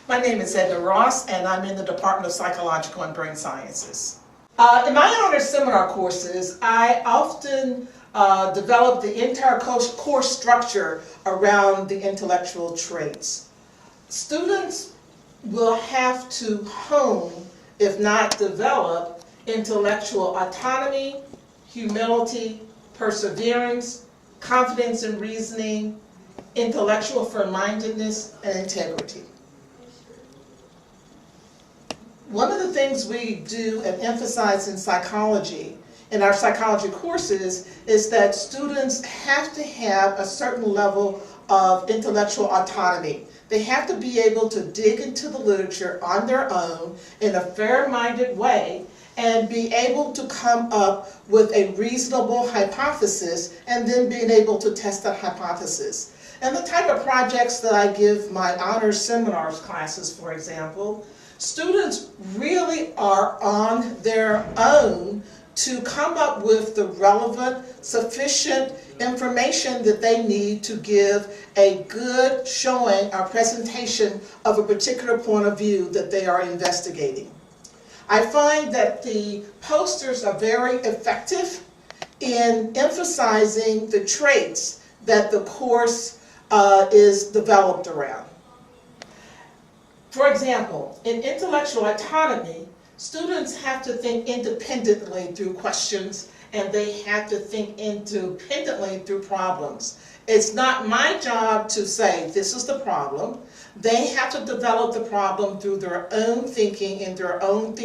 My name is Edna Ross, and I'm in the Department of Psychological and Brain Sciences. In my honors seminar courses, I often develop the entire course structure around the intellectual traits. Students will have to hone, if not develop, intellectual autonomy, humility, perseverance, confidence in reasoning, intellectual firm-mindedness, and integrity. One of the things we do and emphasize in psychology, in our psychology courses, is that students have to have a certain level of intellectual autonomy. They have to be able to dig into the literature on their own in a fair-minded way and be able to come up with a reasonable hypothesis and then being able to test that hypothesis. And the type of projects that I give my honors seminars classes, for example, students really are on their own to come up with the relevant, sufficient information that they need to give a good showing or presentation of a particular point of view that they are investigating. I find that the posters are very effective in emphasizing the traits that the course is developed around. For example, in intellectual autonomy, students have to think independently through questions, and they have to think independently through problems. It's not my job to say, this is the problem. They have to develop the problem through their own thinking and their own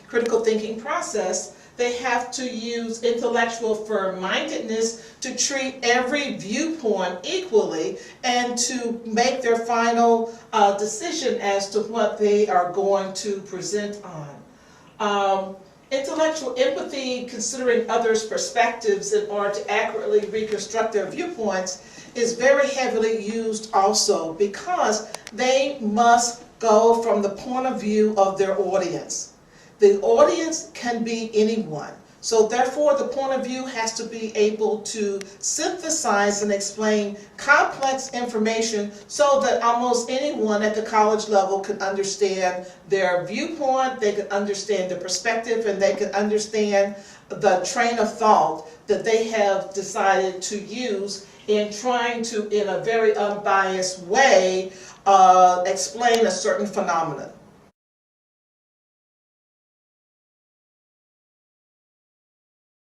critical thinking process. They have to use intellectual firm-mindedness to treat every viewpoint equally and to make their final decision as to what they are going to present on. Intellectual empathy, considering others' perspectives in order to accurately reconstruct their viewpoints, is very heavily used also because they must go from the point of view of their audience. The audience can be anyone. So therefore, the point of view has to be able to synthesize and explain complex information so that almost anyone at the college level can understand their viewpoint, they can understand the perspective, and they can understand the train of thought that they have decided to use in trying to, in a very unbiased way, explain a certain phenomenon.